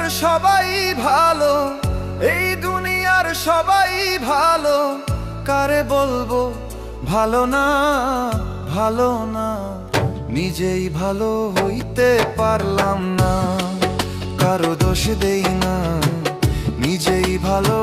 দুনিয়ার সবাই ভালো, এই দুনিয়ার সবাই ভালো, কারে বলবো ভালো না, ভালো না। নিজেই ভালো হইতে পারলাম না, কারো দোষ দেই না, নিজেই ভালো